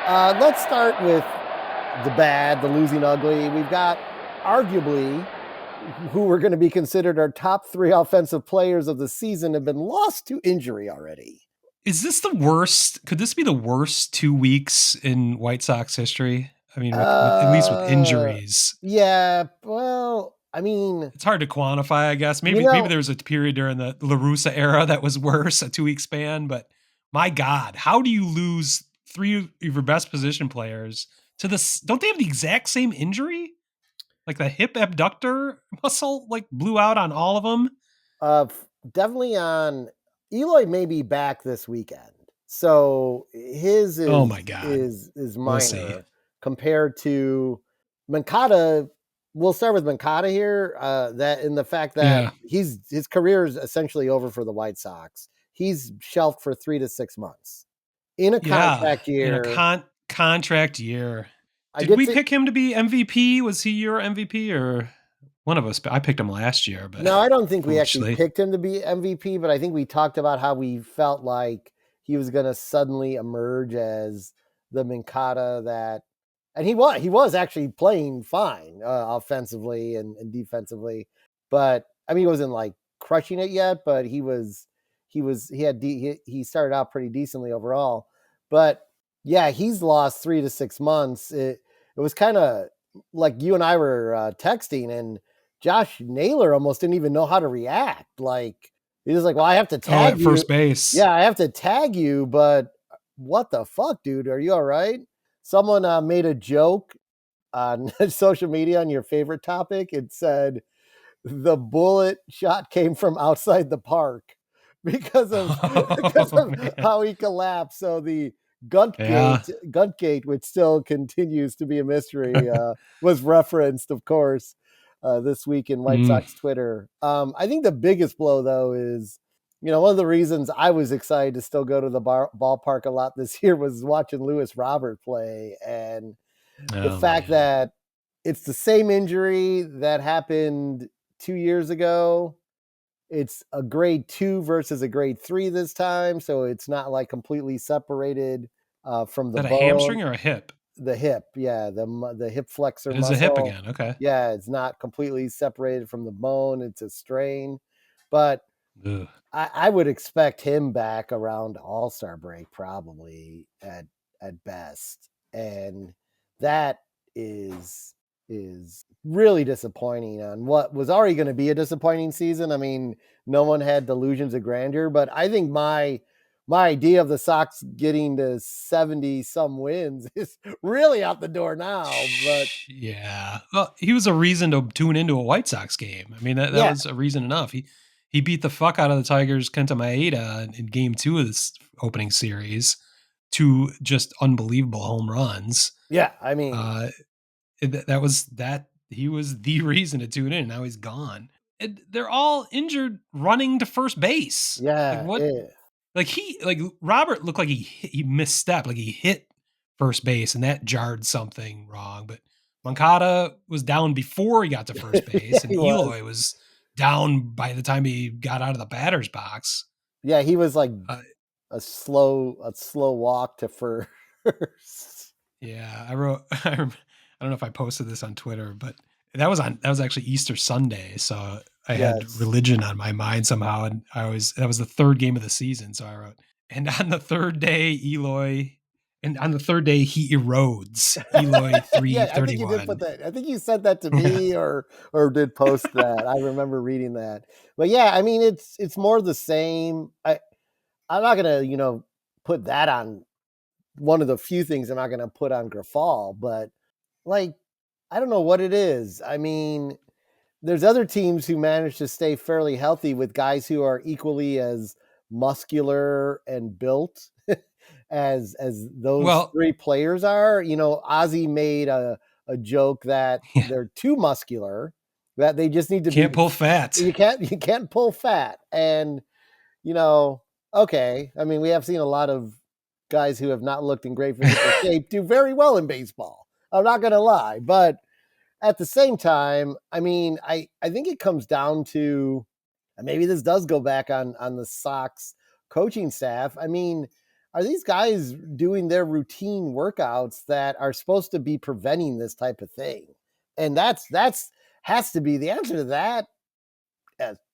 Let's start with the bad, the losing ugly. We've got arguably who were going to be considered our top three offensive players of the season have been lost to injury already. Is this the worst? Could this be the worst 2 weeks in White Sox history? I mean, with at least with Uh, injuries, yeah, well, I mean, it's hard to quantify. I guess you maybe know, there was a period during the La Russa era that was worse, a 2 week span. But my God, how do you lose three of your best position players to this? Don't they have the exact same injury? Like the hip abductor muscle, like blew out on all of them. uh, definitely on Eloy may be back this weekend. So his Oh is my God, is is we'll see. minor compared to Moncada. We'll start with Moncada here. That in the fact that Yeah, his career is essentially over for the White Sox. He's shelved for 3 to 6 months in a yeah, contract in a year. contract year. I Did did we see. pick him to be MVP? Was he your MVP or one of us? I picked him last year, but No, I don't think we actually foolishly. picked him to be MVP, but I think we talked about how we felt like he was going to suddenly emerge as the Minkata that, and he was actually playing fine offensively and defensively, but I mean he wasn't like crushing it yet, but he started out pretty decently overall, but yeah, he's lost 3 to 6 months. It was kind of like you and I were texting and. Josh Naylor almost didn't even know how to react. Like he was like, "Well, I have to Oh, tag at you. first base. Yeah, I have to tag you, but what the fuck, dude? Are you all right?" Someone made a joke on social media on your favorite topic. It said the bullet shot came from outside the park because of because Oh of man. how he collapsed. So the Guntgate, which still continues to be a mystery, was referenced, of course, this week in White Mm. Sox Twitter. I think the biggest blow, though, is one of the reasons I was excited to still go to the ballpark a lot this year was watching Lewis Robert play, and the Oh fact man. that it's the same injury that happened 2 years ago. It's a grade 2 versus a grade 3 this time, so it's not like completely separated from Is the that a bone. hamstring or a hip? The hip, yeah, the hip flexor It is a hip muscle. again. Okay. Yeah, it's not completely separated from the bone. It's a strain, but Ugh. I would expect him back around All-Star break, probably at best, and that is really disappointing on what was already going to be a disappointing season. I mean, no one had delusions of grandeur, but I think my idea of the Sox getting to 70 some wins is really out the door now. But Yeah. Well, he was a reason to tune into a White Sox game. I mean, that yeah, was a reason enough. He beat the fuck out of the Tigers Kenta Maeda in game 2 of this opening series. Two just unbelievable home runs. yeah, I mean, Uh that was that he was the reason to tune in. Now he's gone. They're all injured running to first base. Like yeah, what? Like Robert looked like he misstepped, like he hit first base and that jarred something wrong. But Moncada was down before he got to first yeah, base, and he was. Eloy was down by the time he got out of the batter's box. Yeah, he was like Uh, a slow walk to first. Yeah, I wrote. I don't know if I posted this on Twitter, but that was actually Easter Sunday, so I had Yes. religion on my mind somehow, and that was the third game of the season, so I wrote, and on the third day, Eloy, and on the third day he erodes Eloy Yeah, I think you did put 331. that. I think you sent that to Yeah, me or did post that. I remember reading that. But yeah, I mean it's more the same. I'm not gonna, put that on one of the few things I'm not gonna put on Grafal, but like I don't know what it is. I mean, there's other teams who manage to stay fairly healthy with guys who are equally as muscular and built as those well, three players are. Ozzy made a joke that yeah, they're too muscular, that they just need to can't be. pull fat. You can't pull fat, and you know, okay. I mean, we have seen a lot of guys who have not looked in great physical shape do very well in baseball. I'm not going to lie, but at the same time, I mean, I think it comes down to, and maybe this does go back on the Sox coaching staff. I mean, are these guys doing their routine workouts that are supposed to be preventing this type of thing? And that's has to be the answer to that.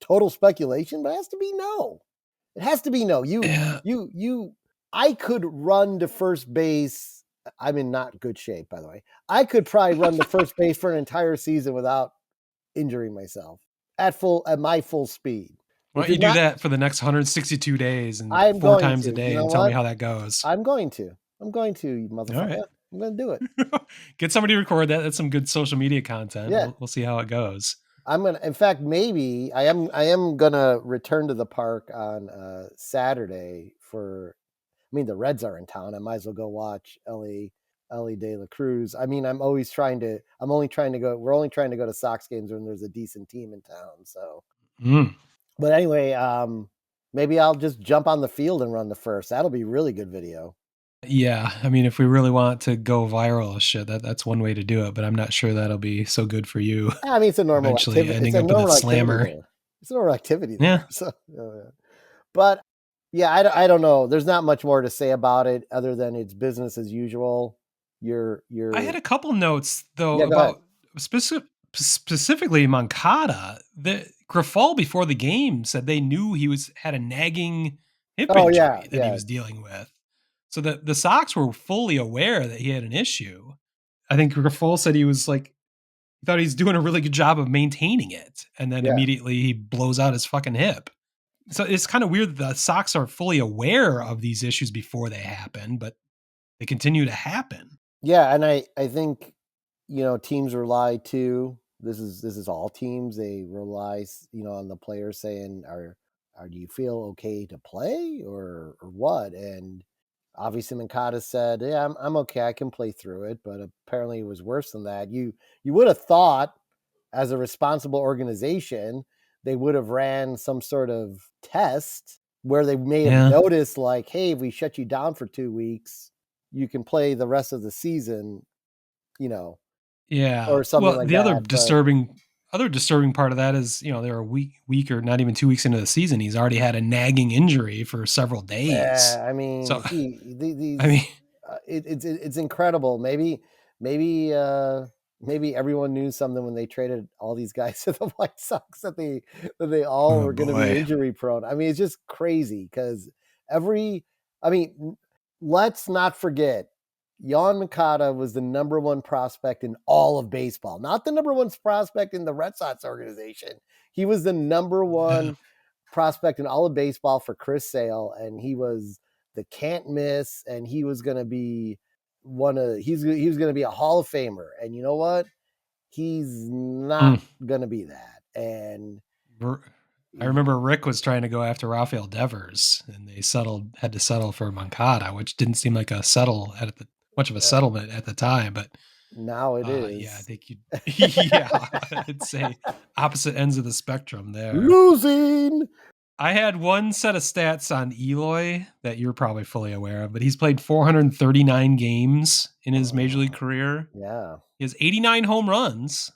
Total speculation, but it has to be no. It has to be no. Yeah. I could run to first base. I'm in not good shape, by the way. I could probably run to first base for an entire season without injuring myself at my full speed, Why which don't you is do not. that for the next 162 days and I'm 4 going times a to. You day know and tell me what? how that goes? I'm going to. You All right. motherfucker. I'm going to do it. Get somebody to record that. That's some good social media content. Yeah. We'll see how it goes. I'm gonna. In fact, maybe I am gonna return to the park on Saturday for. I mean, the Reds are in town. I might as well go watch Ellie De La Cruz. I mean, I'm only trying to go. We're only trying to go to Sox games when there's a decent team in town. So, Mm. but anyway, maybe I'll just jump on the field and run the first. That'll be really good video. Yeah, I mean, if we really want to go viral, shit, that's one way to do it. But I'm not sure that'll be so good for you. I mean, it's a normal Eventually, activity. It's ending a up with a normal activity slammer. there. It's a normal activity Yeah, there. So, yeah. But yeah, I don't know. There's not much more to say about it other than it's business as usual. I had You're a couple notes though Yeah, go ahead. about specifically Moncada. The Grafal before the game said they knew he had a nagging hip Oh yeah, injury that he yeah, was dealing with, so the Sox were fully aware that he had an issue. I think Grafal said he was like he thought he's doing a really good job of maintaining it, and then yeah. immediately he blows out his fucking hip. So it's kind of weird that the Sox are fully aware of these issues before they happen, but they continue to happen. Yeah, and I think teams rely too. This is all teams. They rely on the players saying are do you feel okay to play or what? And obviously Mancada said, yeah, I'm okay. I can play through it, but apparently it was worse than that. You would have thought as a responsible organization, they would have ran some sort of test where they may have Yeah. noticed like, hey, if we shut you down for 2 weeks, you can play the rest of the season, you know, Yeah. or something Well, like the that. But other disturbing part of that is, they're a week or not even 2 weeks into the season. He's already had a nagging injury for several days. I mean, So, I mean, it's incredible. Maybe everyone knew something when they traded all these guys to the White Sox that they all oh were going to be boy. injury prone. I mean, it's just crazy because every. I mean, let's not forget, Yoan Moncada was the number one prospect in all of baseball, not the number one prospect in the Red Sox organization. He was the number Yeah. one prospect in all of baseball for Chris Sale, and he was the can't miss, and he was going to be he was going to be a Hall of Famer. And you know what? He's not Mm. going to be that. And I remember Rick was trying to go after Rafael Devers, and they had to settle for Moncada, which didn't seem like much of a settlement at the time. But now it yeah, I is think you, yeah, I'd say opposite ends of the spectrum there. losing. I had one set of stats on Eloy that you're probably fully aware of, but he's played 439 games in his major league career. Yeah. He has 89 home runs,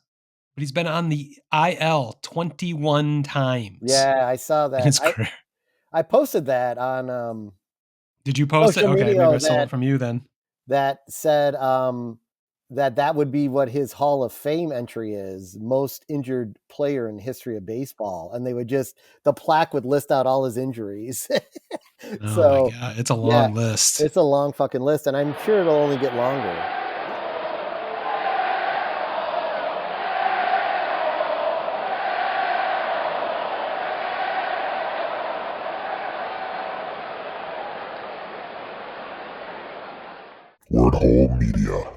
but he's been on the IL 21 times Yeah, I saw in that. his career. I posted that on Did you post it? social Okay, maybe media I stole it from you then. that said that would be what his Hall of Fame entry is, most injured player in history of baseball, and they would the plaque would list out all his injuries. Oh my So god, it's a yeah, long list. it's a long fucking list, and I'm sure it'll only get longer. Word Hole Media.